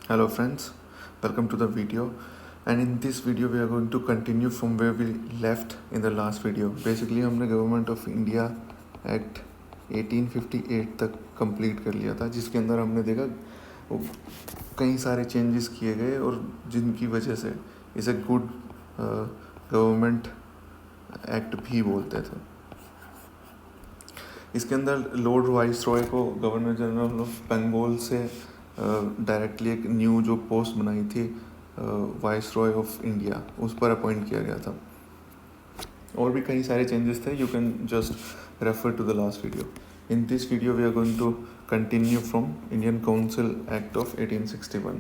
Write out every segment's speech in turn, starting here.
Hello friends, welcome to the video, and in this video we are going to continue from where we left in the last video. Basically हमने government of India act 1858 तक complete कर लिया था, जिसके अंदर हमने देखा वो कई सारे चेंजेस किए गए और जिनकी वजह से इसे गुड गवर्नमेंट एक्ट भी बोलते थे। इसके अंदर लॉर्ड वाइस रॉय को गवर्नर जनरल ऑफ बंगाल से डायरेक्टली एक न्यू जो पोस्ट बनाई थी वाइस रॉय ऑफ इंडिया, उस पर अपॉइंट किया गया था। और भी कई सारे चेंजेस थे, you can just refer to the last video. In this video we are going to continue from Indian council act of 1861।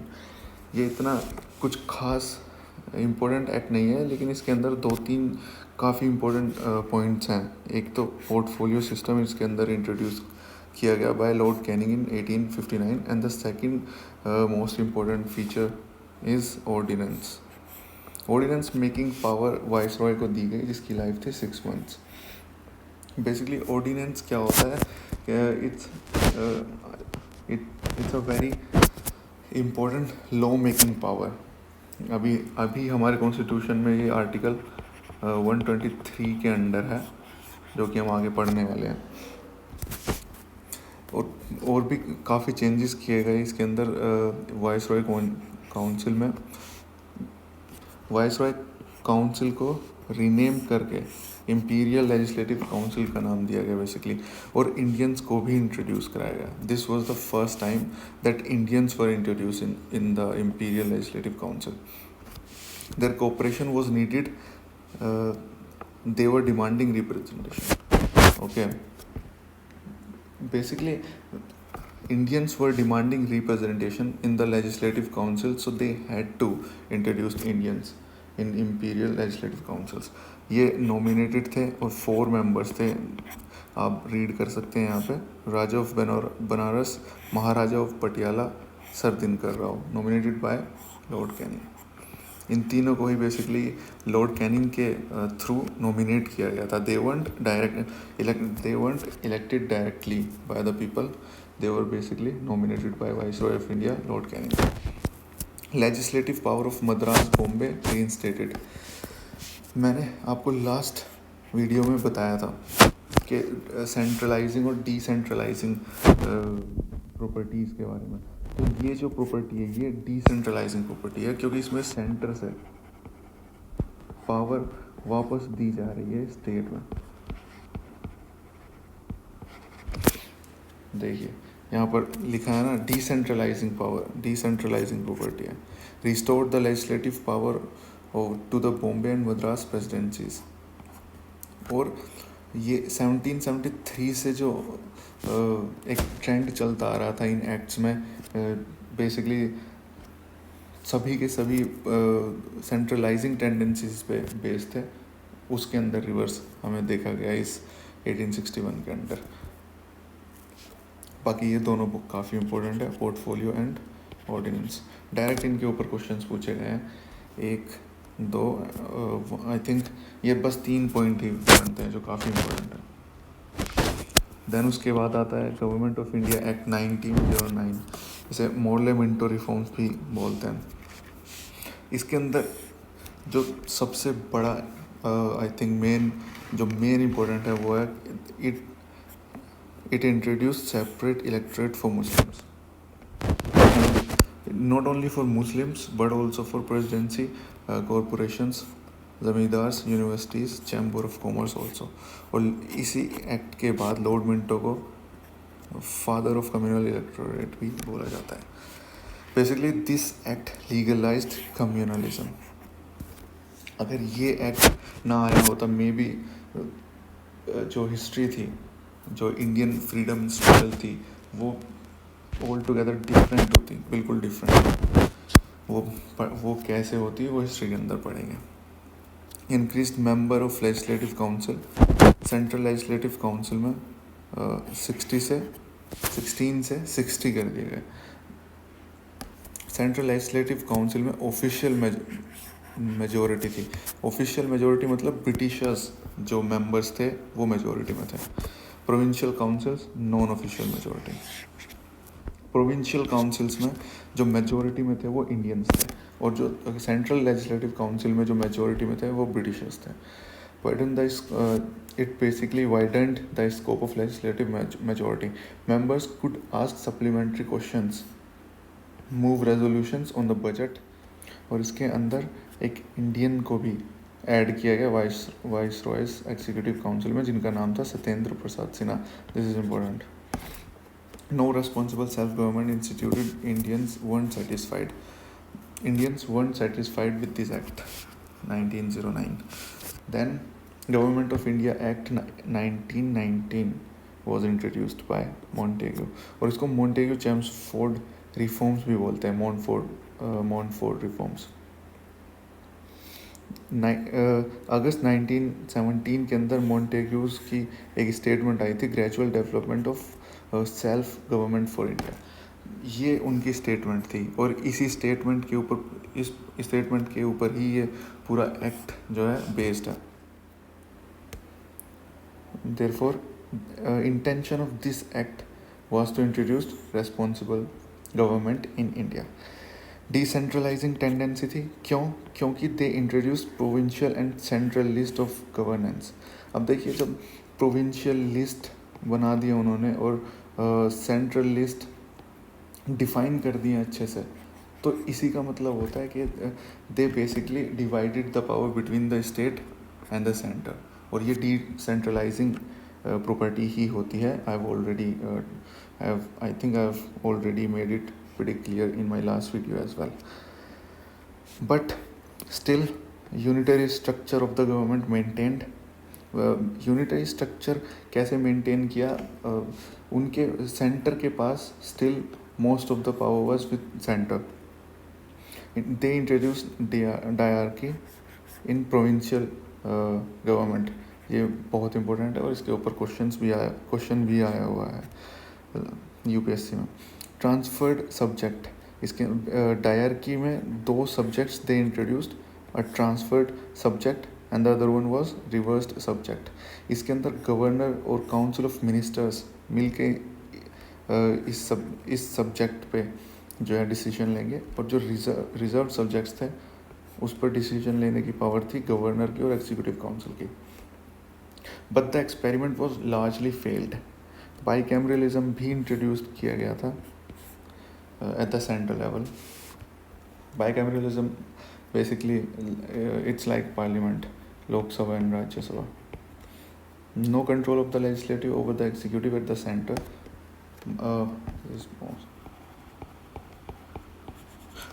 ये इतना कुछ खास इम्पोर्टेंट एक्ट नहीं है, लेकिन इसके अंदर दो तीन काफ़ी इम्पोर्टेंट पॉइंट्स हैं। एक तो पोर्टफोलियो सिस्टम इसके अंदर इंट्रोड्यूस किया गया by lord Canning in 1859, and the second most important feature is ordinance. Ordinance making power viceroy को दी गई, जिसकी लाइफ थी 6 मंथ्स। बेसिकली ऑर्डिनेंस क्या होता है? It's a very important law making power. अभी हमारे कॉन्स्टिट्यूशन में ये आर्टिकल 123 के अंडर है, जो कि हम आगे पढ़ने वाले हैं। और भी काफ़ी चेंजेस किए गए इसके अंदर। वाइस रॉय काउंसिल में वाइस रॉय काउंसिल को रीनेम करके इम्पीरियल लेजिस्लेटिव काउंसिल का नाम दिया गया बेसिकली, और इंडियंस को भी इंट्रोड्यूस कराया गया। This was the first time that Indians were introduce in the imperial legislative council. Their cooperation was needed, they were demanding representation. Okay, basically Indians were demanding representation in the legislative council, so they had to introduce Indians in imperial legislative councils. ये nominated थे और 4 members थे, आप read कर सकते हैं यहाँ पे। Raja of Banaras, Maharaja of Patiala, sir Dinkar Rao, nominated by lord Canning. इन तीनों को ही बेसिकली लॉर्ड कैनिंग के थ्रू नॉमिनेट किया गया था। दे weren't elected directly by the people, they were basically nominated by Viceroy of India, Lord Canning. Legislative power of Madras, Bombay reinstated. मैंने आपको लास्ट वीडियो में बताया था कि सेंट्रलाइजिंग और डिसेंट्रलाइजिंग प्रॉपर्टीज़ के बारे में। तो ये जो प्रॉपर्टी है ये डिसेंट्रलाइजिंग प्रॉपर्टी है, क्योंकि इसमें सेंटर से पावर वापस दी जा रही है स्टेट में। देखिए यहाँ पर लिखा है ना, डिसेंट्रलाइजिंग पावर, डिसेंट्रलाइजिंग प्रॉपर्टी है। Restore the legislative power to the Bombay and Madras presidencies. और ये 1773 से जो एक ट्रेंड चलता आ रहा था इन एक्ट्स में, बेसिकली सभी के सभी सेंट्रलाइजिंग टेंडेंसीज पे बेस्ड थे, उसके अंदर रिवर्स हमें देखा गया इस 1861 के अंदर। बाकी ये दोनों बुक काफ़ी इंपॉर्टेंट है, पोर्टफोलियो एंड ऑर्डिनेंस। डायरेक्ट इनके ऊपर क्वेश्चंस पूछे गए हैं, 1 2 आई थिंक ये बस 3 पॉइंट ही बनते हैं जो काफ़ी इंपॉर्टेंट है। देन उसके बाद आता है गवर्नमेंट ऑफ इंडिया एक्ट 1909, इसे मोर्ले मिंटो रिफॉर्म्स भी बोलते हैं। इसके अंदर जो सबसे बड़ा आई थिंक मेन इम्पोर्टेंट है वो है it introduce separate electorate for Muslims, not only for Muslims but also for presidency, corporations, zamindars, universities, chamber of commerce also. और इसी एक्ट के बाद लॉर्ड मिंटो को फादर ऑफ कम्युनल इलेक्टोरेट भी बोला जाता है। Basically this act legalised communalism. अगर ये एक्ट ना आया होता, मे बी जो हिस्ट्री थी, जो इंडियन फ्रीडम स्ट्रगल थी, वो ऑल टुगेदर डिफरेंट होती, बिल्कुल डिफरेंट। वो कैसे होती वो हिस्ट्री के अंदर पढ़ेंगे। Increased member of legislative council, central legislative council में 16 से 60 कर दिए गए। सेंट्रल लेजिस्लेटिव काउंसिल में ऑफिशियल मेजोरिटी थी। ऑफिशियल मेजोरिटी मतलब ब्रिटिशर्स जो मेंबर्स थे वो मेजोरिटी में थे। Provincial councils non official majority. Provincial councils में जो मेजोरिटी में थे वो इंडियंस थे, और जो सेंट्रल लेजिस्लेटिव काउंसिल में जो मेजोरिटी में थे वो ब्रिटिशर्स थे. It basically widened the scope of legislative majority. Members could ask supplementary questions, move resolutions on the budget, और इसके अंदर एक इंडियन को भी ऐड किया गया वाइस रॉयस एग्जीक्यूटिव काउंसिल में, जिनका नाम था Satyendra Prasad Sinha. This is important. No responsible self-government instituted. Indians weren't satisfied with this act. 1909. Then Government of India Act 1919 was introduced by Montagu, और इसको Montagu Chelmsford रिफॉर्म्स भी बोलते हैं. Montford reforms. अगस्त 1917 के अंदर मॉन्टेग्यूज की एक स्टेटमेंट आई थी, gradual development of self government for India. ये उनकी स्टेटमेंट थी, और इसी स्टेटमेंट के ऊपर, इस स्टेटमेंट के ऊपर ही ये पूरा एक्ट जो है बेस्ड है. Therefore intention of this act was to introduce responsible government in India. Decentralising tendency थी. क्योंकि they introduce provincial and central list of governance. अब देखिए, जब प्रोविंशियल लिस्ट बना दिया उन्होंने और सेंट्रल लिस्ट डिफाइन कर दिए अच्छे से, तो इसी का मतलब होता है कि they basically divided the power between the state and the centre, और ये डिसेंट्रलाइजिंग प्रॉपर्टी ही होती है. I think I've already made it pretty clear in my last video as well. But still, unitary structure of the government maintained. Unitary structure कैसे maintain किया? उनके centre के पास still most of the power was with centre. They introduce dyarchy in provincial government. ये बहुत important है, और इसके ऊपर क्वेश्चन भी आया हुआ है यूपीएससी में. Transferred subject. इसके डायरकी में 2 subjects they introduced, a transferred subject and the other one was reversed subject. इसके अंदर गवर्नर और काउंसिल ऑफ मिनिस्टर्स मिलके इस सब्जेक्ट पे जो है डिसीजन लेंगे, और जो रिजर्व सब्जेक्ट्स थे उस पर डिसीजन लेने की पावर थी गवर्नर की और एग्जीक्यूटिव काउंसिल की. But the experiment was largely failed. Bicameralism भी इंट्रोड्यूस किया गया था at the central level. Bicameralism basically it's like parliament, Lok Sabha and Rajya Sabha. No control of the legislative over the executive at the center.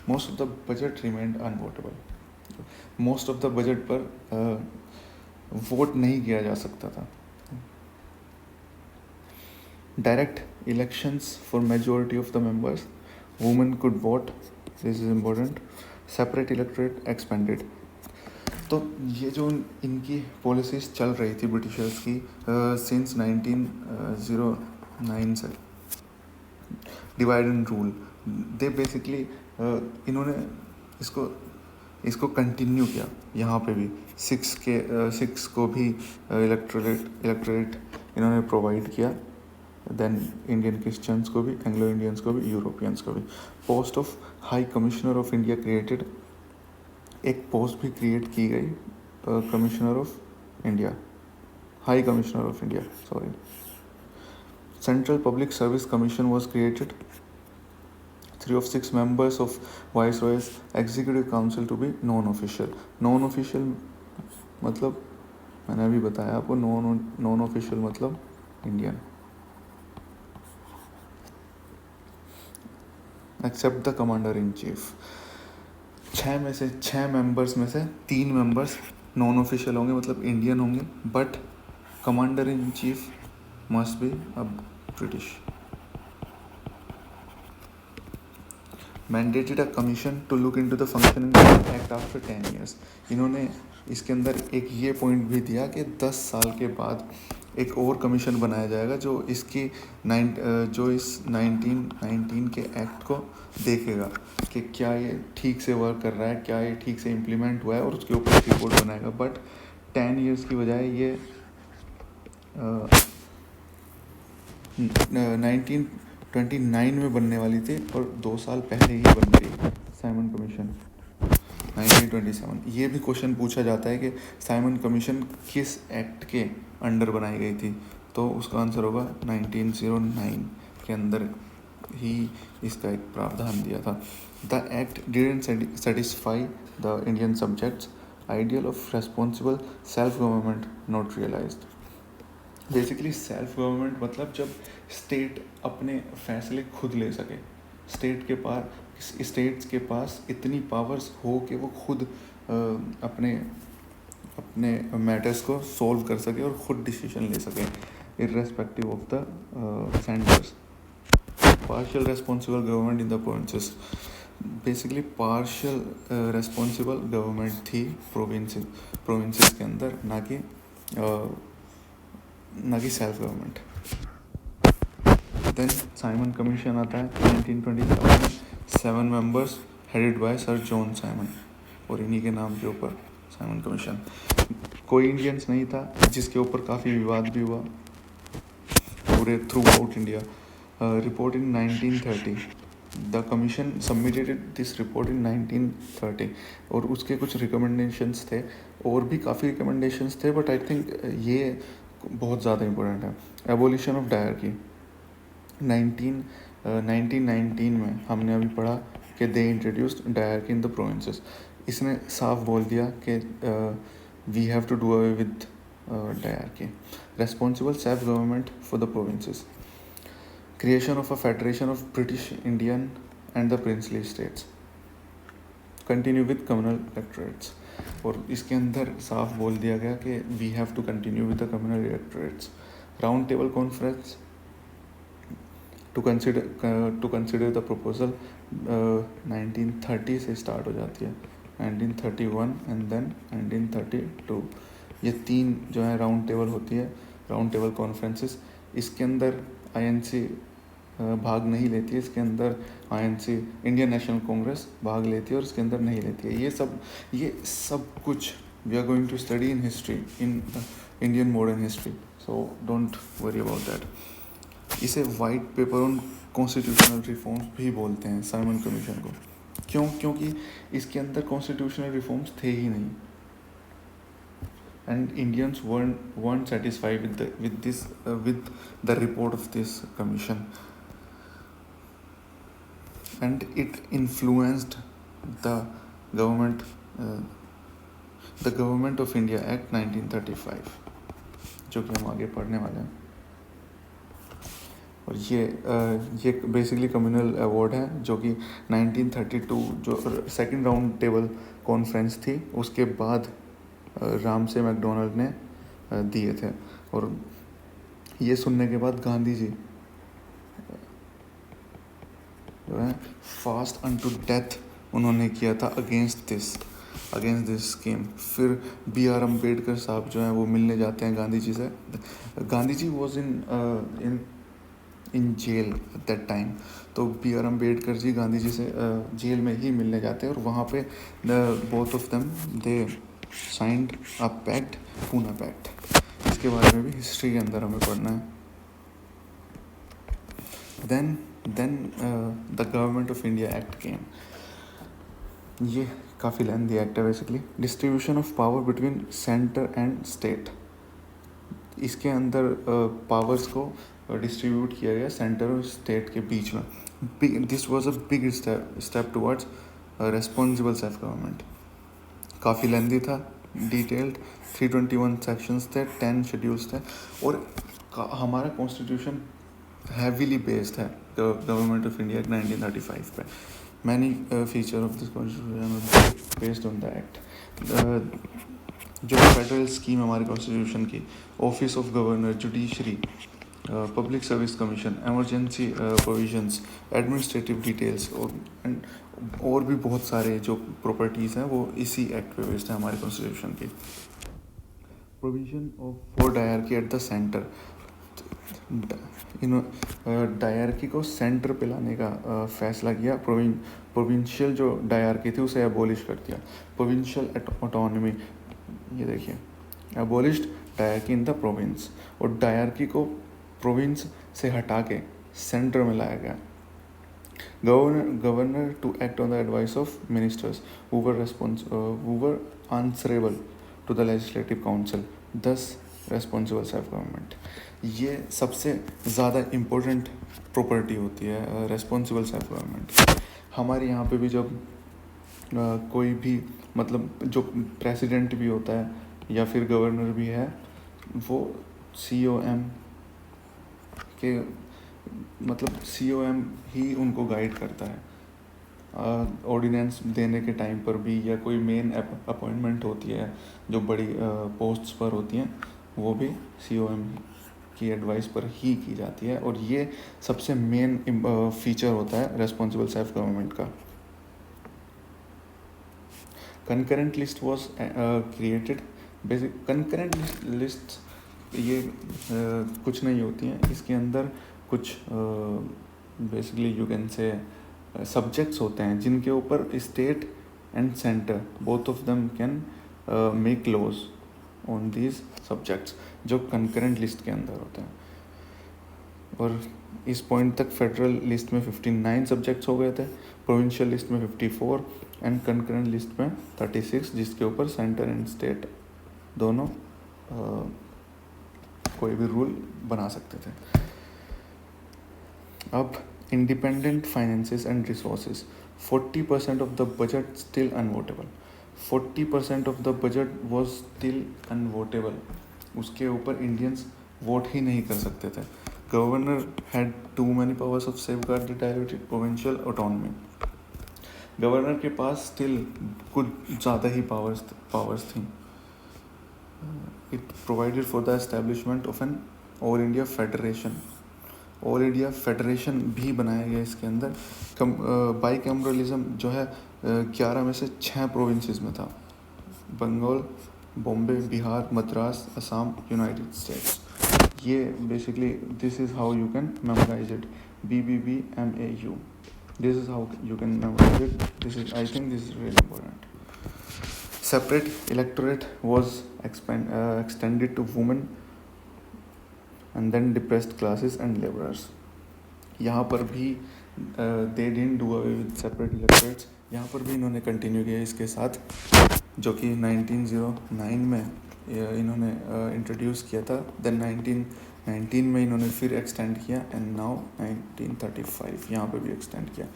Most of the budget remained unvotable. Most of the budget पर vote नहीं किया जा सकता था. Direct elections for majority of the members. Women could vote. This is important. Separate electorate expanded. तो ये जो इनकी पॉलिसीज चल रही थी ब्रिटिशर्स की सिंस 1909 से, divide and rule, they basically इन्होंने इसको कंटिन्यू किया. यहाँ पे भी 6 को भी इलेक्टोरेट इन्होंने प्रोवाइड किया. देन इंडियन क्रिश्चियंस को भी, एंग्लो इंडियंस को भी, यूरोपियंस को भी. Post of high commissioner of India created. एक पोस्ट भी क्रिएट की गई, commissioner of India, high commissioner of India, sorry. Central public service commission was created. 3 of 6 members of Viceroy's Executive Council to be non-official. Non-official मतलब मैंने अभी बताया आपको, non-official मतलब Indian. Except the commander in chief. 6 members में से 3 members non official होंगे, मतलब इंडियन होंगे, but commander in chief must be a British. Mandated a commission to look into the functioning act after 10 years. इन्होंने इसके अंदर एक ये पॉइंट भी दिया कि 10 साल के बाद एक और कमीशन बनाया जाएगा जो इस 1919 के एक्ट को देखेगा कि क्या ये ठीक से वर्क कर रहा है, क्या ये ठीक से इम्प्लीमेंट हुआ है, और उसके ऊपर रिपोर्ट बनाएगा. बट 10 years की बजाय ये 29 में बनने वाली थी और 2 साल पहले ही बन गई साइमन कमीशन 1927। ये भी क्वेश्चन पूछा जाता है कि साइमन कमीशन किस एक्ट के अंडर बनाई गई थी, तो उसका आंसर होगा 1909 के अंदर ही इसका एक प्रावधान दिया था। The act didn't satisfy the Indian subjects ideal of responsible self government not realised. Basically self government मतलब जब स्टेट अपने फैसले खुद ले सके, स्टेट्स के पास इतनी पावर्स हो कि वो खुद अपने अपने मैटर्स को सॉल्व कर सके और खुद डिसीजन ले सके irrespective of the centres. Partial responsible government in the provinces, basically partial responsible government थी प्रोविंसेस के अंदर, ना कि self government. Then Simon commission आता है 1927 में, 7 members headed by sir John Simon, और इन्हीं के नाम के ऊपर साइमन कमीशन। कोई इंडियंस नहीं था, जिसके ऊपर काफ़ी विवाद भी हुआ पूरे through out India. Report in 1930, the commission submitted this report इन 1930, और उसके कुछ रिकमेंडेशंस थे, और भी काफ़ी रिकमेंडेशंस थे, बट आई थिंक ये बहुत ज़्यादा इंपॉर्टेंट है। एबोलिशन ऑफ डायरकी 1919 में हमने अभी पढ़ा कि they introduced diarchy in the provinces. इसने साफ बोल दिया कि we have to do away with diarchy. Responsible self government for the provinces, creation of a federation of British Indian and the princely states, continue with communal electorates. और इसके अंदर साफ बोल दिया गया कि we have to continue with the communal electorates. Round table conference to consider the proposal 1930 से start हो जाती है, 1931 एंड देन 1932। ये 3 जो है राउंड टेबल होती है, राउंड टेबल कॉन्फ्रेंसेस। इसके अंदर आईएनसी भाग नहीं लेती है, इसके अंदर आईएनसी इंडियन नेशनल कांग्रेस भाग लेती है और इसके अंदर नहीं लेती है। ये सब कुछ we are going to study in history, in Indian modern history, so don't worry about that. इसे white paper on constitutional reforms भी बोलते हैं साइमन कमीशन को। क्योंकि इसके अंदर कॉन्स्टिट्यूशनल रिफॉर्म्स थे ही नहीं, and Indians weren't satisfied with the report of this commission, and it influenced the government of India Act 1935, जो कि हम आगे पढ़ने वाले हैं। और ये बेसिकली कम्युनल अवार्ड है, जो कि 1932 जो सेकंड राउंड टेबल कॉन्फ्रेंस थी उसके बाद रामसे मैकडोनल्ड ने दिए थे। और ये सुनने के बाद गांधी जी जो है फास्ट अनटू डेथ उन्होंने किया था अगेंस्ट दिस स्कीम। फिर B.R. अम्बेडकर साहब जो हैं वो मिलने जाते हैं गांधी जी से। Gandhi ji was in jail at that time, तो B.R. अम्बेडकर जी गांधी जी से जेल में ही मिलने जाते हैं, और वहाँ पे both of them they signed a pact, Poona pact. इसके बारे में भी हिस्ट्री के अंदर हमें पढ़ना है। Then the government of India act came. ये काफ़ी लेंथी एक्ट है basically. Distribution of power between centre and state, इसके अंदर पावर्स को डिस्ट्रीब्यूट किया गया सेंटर और स्टेट के बीच में। This was a big step towards responsible self government. काफ़ी लेंथी था, डिटेल्ड, 321 सेक्शंस थे, 10 शेड्यूल्स थे, और हमारा कॉन्स्टिट्यूशन हैवीली बेस्ड है गवर्नमेंट ऑफ इंडिया 1935 पे। Many feature of this constitution based on the act. जो फेडरल स्कीम हमारे कॉन्स्टिट्यूशन की, office of governor, judiciary, public service commission, emergency provisions, administrative details, और भी बहुत सारे जो प्रॉपर्टीज़ हैं वो इसी एक्ट पे बेस्ड है हमारे कॉन्स्टिट्यूशन की। Provision of for dyarchy at the centre, dyarchy को सेंटर पे लाने का फैसला किया। प्रोविंशियल जो डायरकी थी उसे एबॉलिश कर दिया। प्रोविंशियल ऑटोनॉमी, ये देखिए, abolished dyarchy in the province, और डायरकी को प्रोविंस से हटा के सेंटर में लाया गया। Governor to act on the advice of ministers who were answerable to the legislative council, thus responsible self government। ये सबसे ज़्यादा इम्पोर्टेंट प्रॉपर्टी होती है रेस्पॉन्सिबल सेल्फ गवर्नमेंट। हमारे यहाँ पे भी जब कोई भी मतलब जो प्रेसिडेंट भी होता है या फिर गवर्नर भी है, वो COM के मतलब COM ही उनको गाइड करता है। ऑर्डिनेंस देने के टाइम पर भी या कोई मेन अपॉइंटमेंट होती है जो बड़ी पोस्ट्स पर होती हैं, वो भी COM की एडवाइस पर ही की जाती है। और ये सबसे मेन फीचर होता है रेस्पॉन्सिबल सेल्फ गवर्नमेंट का। Concurrent list was created. Basic concurrent list ये कुछ नहीं होती हैं, इसके अंदर कुछ basically you can say subjects होते हैं जिनके ऊपर state and centre both of them can make laws on these subjects, जो कंकरेंट लिस्ट के अंदर होते हैं। और इस पॉइंट तक फेडरल लिस्ट में 59 सब्जेक्ट्स हो गए थे, प्रोविंशियल लिस्ट में 54 एंड कंकरेंट लिस्ट में 36, जिसके ऊपर सेंटर एंड स्टेट दोनों कोई भी रूल बना सकते थे। अब independent finances and resources, 40% of the budget still unvotable। 40% of the budget was still unvotable। उसके ऊपर इंडियंस वोट ही नहीं कर सकते थे। Governor had too many powers of safeguard the diluted provincial autonomy। Governor के पास स्टिल कुछ ज़्यादा ही पावर्स थी। It provided for the establishment of an all India federation. All India federation भी बनाया गया इसके अंदर। बाईकैमरलिज्म जो है 11 में से 6 प्रोविंसेस में था, बंगाल, बॉम्बे, बिहार, मद्रास, असम, यूनाइटेड स्टेट्स। ये basically this is how you can memorise it, BBBMAU। This is how you can memorise it. This is I think this is really important. Separate electorate was extended to women and then depressed classes and laborers। यहाँ पर भी they didn't do away with separate electorates। यहाँ पर भी इन्होंने continue किया इसके साथ, जो कि 1909 में इन्होंने इंट्रोड्यूस किया था। देन 1919 में इन्होंने फिर एक्सटेंड किया एंड नाउ 1935 यहाँ पे भी एक्सटेंड किया।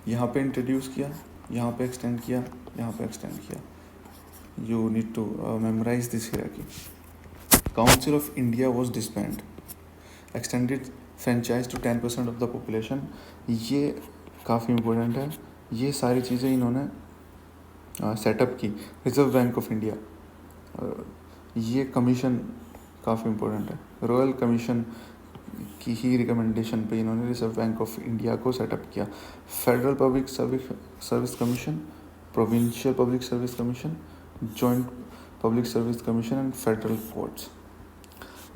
यहाँ पे इंट्रोड्यूस किया, यहाँ पे एक्सटेंड किया, यहाँ पे एक्सटेंड किया। You need to memorize this hierarchy. Council of India was disband. Extended franchise to 10% of the population. ये काफ़ी इम्पोर्टेंट है। ये सारी चीज़ें इन्होंने सेटअप की। रिजर्व बैंक ऑफ इंडिया, ये कमीशन काफ़ी इम्पोर्टेंट है। रॉयल कमीशन की ही रिकमेंडेशन पे इन्होंने रिजर्व बैंक ऑफ इंडिया को सेटअप किया। Federal public service commission, provincial public service commission, joint public service commission and federal courts.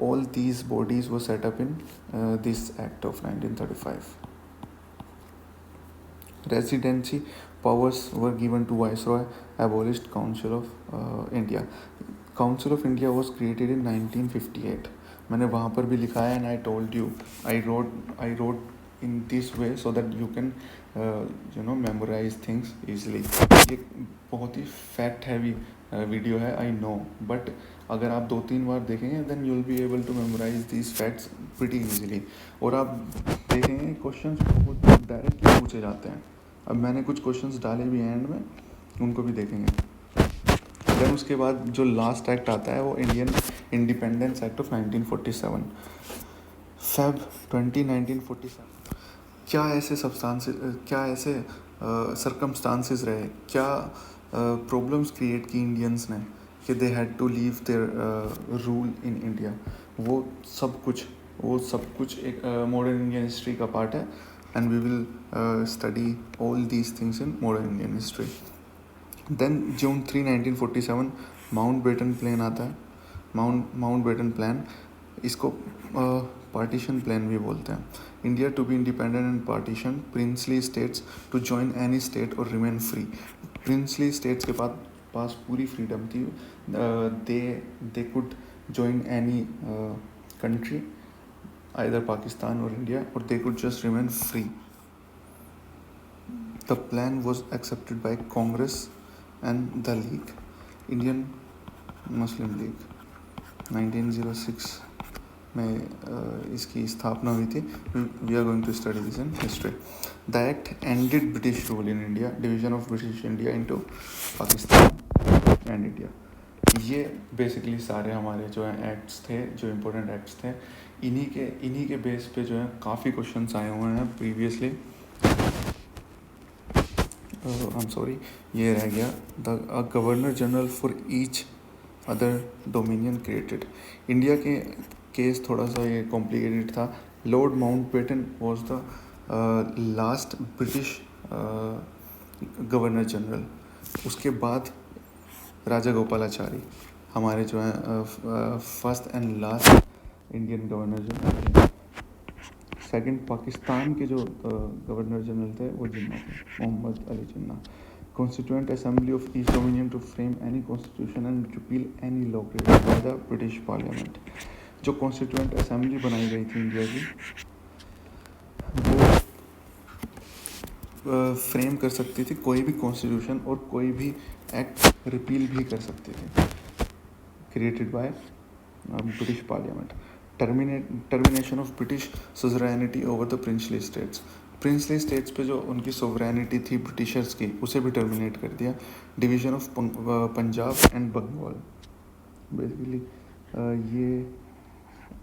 All these bodies were set up in this Act of 1935. Residency powers were given to Viceroy, abolished Council of India। Council of India was created in 1958। मैंने वहाँ पर भी लिखा है and I told you, I wrote in this way so that you can memorize things easily। ये बहुत ही fact heavy video है, I know, but अगर आप 2-3 बार देखेंगे then you will be able to memorise these facts pretty easily. और आप देखेंगे क्वेश्चंस बहुत डायरेक्टली पूछे जाते हैं। अब मैंने कुछ क्वेश्चंस डाले भी एंड में, उनको भी देखेंगे। देन उसके बाद जो लास्ट एक्ट आता है वो Indian independence act of 1947, Feb 20 1947। क्या ऐसे सर्कमस्टांसिस रहे, क्या प्रॉब्लम्स क्रिएट की इंडियंस ने कि they had to leave their rule in India. वो सब कुछ एक मॉडर्न इंडियन हिस्ट्री का पार्ट है and we will study all these things in modern Indian history. Then June 3 1947 Mountbatten plan आता है। माउंट बेटन प्लान, इसको partition plan भी बोलते हैं। India to be independent and partition, princely states to join any state और remain free. Princely states के पास पूरी freedom थी, they could join any country either Pakistan or India, or they could just remain free. The plan was accepted by Congress and the League, Indian Muslim League. 1906 में इसकी स्थापना हुई थी. We are going to study this in history. The act ended British rule in India, division of British India into Pakistan and India. ये basically सारे हमारे जो है एक्ट्स थे, जो इम्पोर्टेंट एक्ट्स थे. इन्हीं के बेस पे जो है काफ़ी क्वेश्चंस आए हुए हैं प्रीवियसली. आई एम सॉरी, ये रह गया. The governor general for each other dominion created. India के केस थोड़ा सा ये कॉम्प्लिकेटेड था. Lord Mountbatten was the last British governor general. उसके बाद राजा गोपालाचारी हमारे जो है first and last Indian governor general थे. सेकंड पाकिस्तान के जो गवर्नर जनरल थे वो जिन्ना थे, Mohammad Ali Jinnah. Constituent assembly of east dominion to frame any constitution and repeal any law created by the British parliament. जो कॉन्स्टिट्यूएंट असेंबली बनाई गई थी इंडिया की, वो फ्रेम कर सकती थी कोई भी कॉन्स्टिट्यूशन और कोई भी एक्ट रिपील भी कर सकती थी created by British parliament. Termination of British suzerainty over the princely states. Princely states पे जो उनकी सोवरेनिटी थी ब्रिटिशर्स की, उसे भी टर्मिनेट कर दिया. Division of Punjab and Bengal. Basically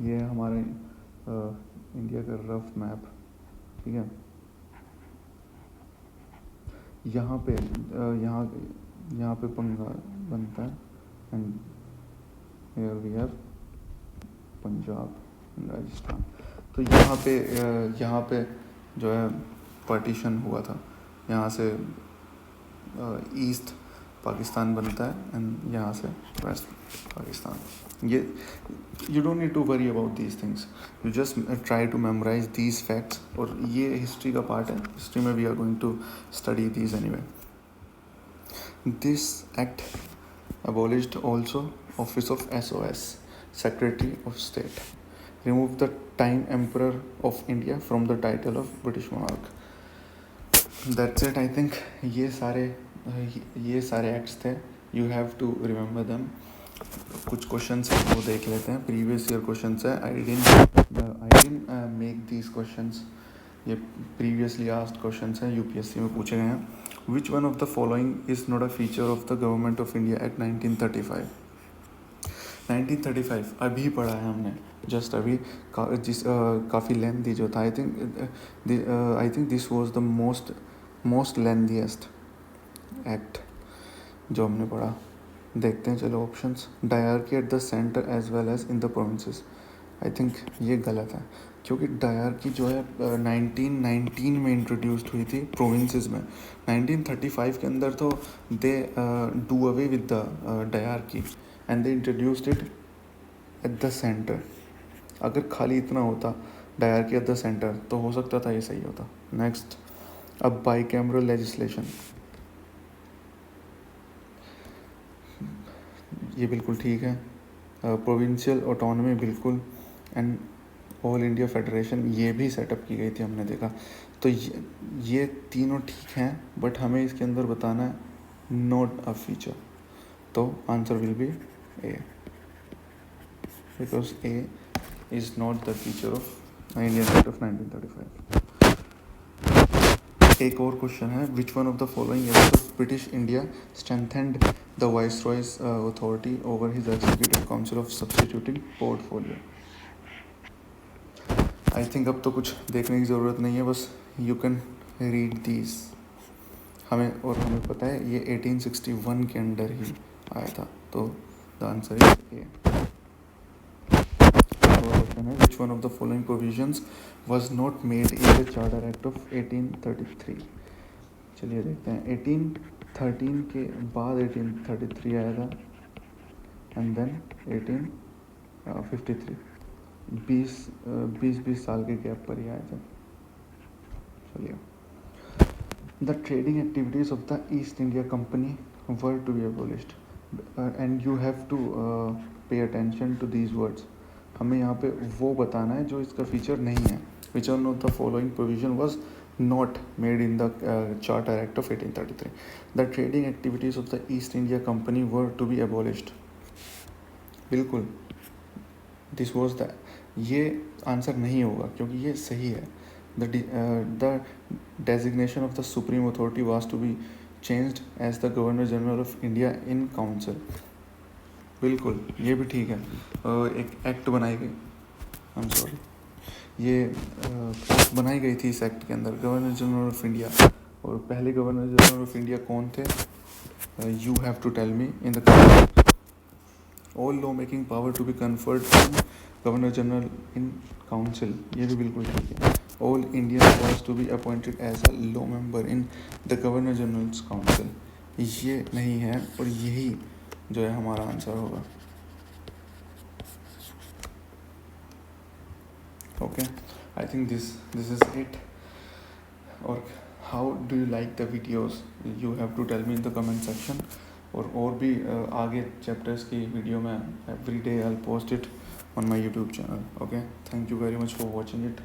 ये हमारे इंडिया का रफ मैप, ठीक है. यहाँ पे बंगाल बनता है and here we have Punjab and Rajasthan. तो यहाँ पे जो है पार्टीशन हुआ था. यहाँ से ईस्ट पाकिस्तान बनता है एंड यहाँ से वेस्ट पाकिस्तान. ये you don't need to worry about these things, you just try to memorise these facts. और ये हिस्ट्री का पार्ट है. हिस्ट्री में we are going to study these anyway. This act abolished also office of SOS, Secretary of State, removed the time Emperor of India from the title of British monarch. That's it, I think. ये सारे acts थे. You have to remember them. कुछ questions हैं वो देख लेते हैं. Previous year questions है. I didn't make these questions. ये प्रीवियसली आस्क्ड क्वेश्चंस हैं, यूपीएससी में पूछे गए हैं. Which one of the following is not a feature of the Government of India Act 1935? 1935 अभी पढ़ा है हमने, जस्ट अभी. काफ़ी लेंथी जो था. I think this was the most lengthiest act जो हमने पढ़ा. देखते हैं चलो options. Diarchy at the centre as well as in the provinces. I think ये गलत है, क्योंकि डायरकी जो है 1919 में इंट्रोड्यूस्ड हुई थी प्रोविंसेस में. 1935 के अंदर तो they do away with the dyarchy and they introduced it at the centre. अगर खाली इतना होता डायरकी एट द सेंटर तो हो सकता था ये सही होता. नेक्स्ट, अब बाईकैमरल लेजिस्लेशन. ये बिल्कुल ठीक है. प्रोविंशियल ऑटोनॉमी बिल्कुल. एंड ऑल इंडिया फेडरेशन ये भी सेटअप की गई थी, हमने देखा. तो ये तीनों ठीक हैं, बट हमें इसके अंदर बताना है नॉट अ फीचर. तो answer will be A, because A is not the feature of Indian act of 1935. एक और क्वेश्चन है. Which one of the following acts of British India strengthened the viceroys authority over his executive council of substituting portfolio. I think अब तो कुछ देखने की ज़रूरत नहीं है, बस यू कैन रीड दीज. हमें पता है ये 1861 के अंडर ही आया था. तो the answer is A. Question है. Which one of the following provisions was not made in the charter act of 1833. चलिए देखते हैं. 1813 के बाद 1833 आया था एंड देन 1853. 20 साल के गैप पर ही आया था. चलिए. The trading activities of the East India company were to be abolished, and you have to pay attention to these words. हमें यहाँ पे वो बताना है जो इसका फीचर नहीं है. Which one of the following provision was not made in the Charter Act of 1833. The trading activities of the East India Company were to be abolished. बिल्कुल, दिस वॉज द, ये आंसर नहीं होगा क्योंकि ये सही है. The designation of the supreme authority was to be changed as the governor general of India in council. बिल्कुल, ये भी ठीक है. एक एक्ट बनाई गई, आई एम सॉरी, ये पोस्ट बनाई गई थी इस एक्ट के अंदर, गवर्नर जनरल ऑफ इंडिया. और पहले गवर्नर जनरल ऑफ इंडिया कौन थे? You have to tell me in the all law making power to be conferred on governor general in council. ये भी बिल्कुल ठीक है. All Indian was to be appointed as a law member in the governor general's council. ये नहीं है और यही जो है हमारा आंसर होगा. Okay, I think this is it. Or how do you like the videos? You have to tell me in the comment section. और भी आगे चैप्टर्स की वीडियो में every day I'll post it on my YouTube channel. Okay, thank you very much for watching it.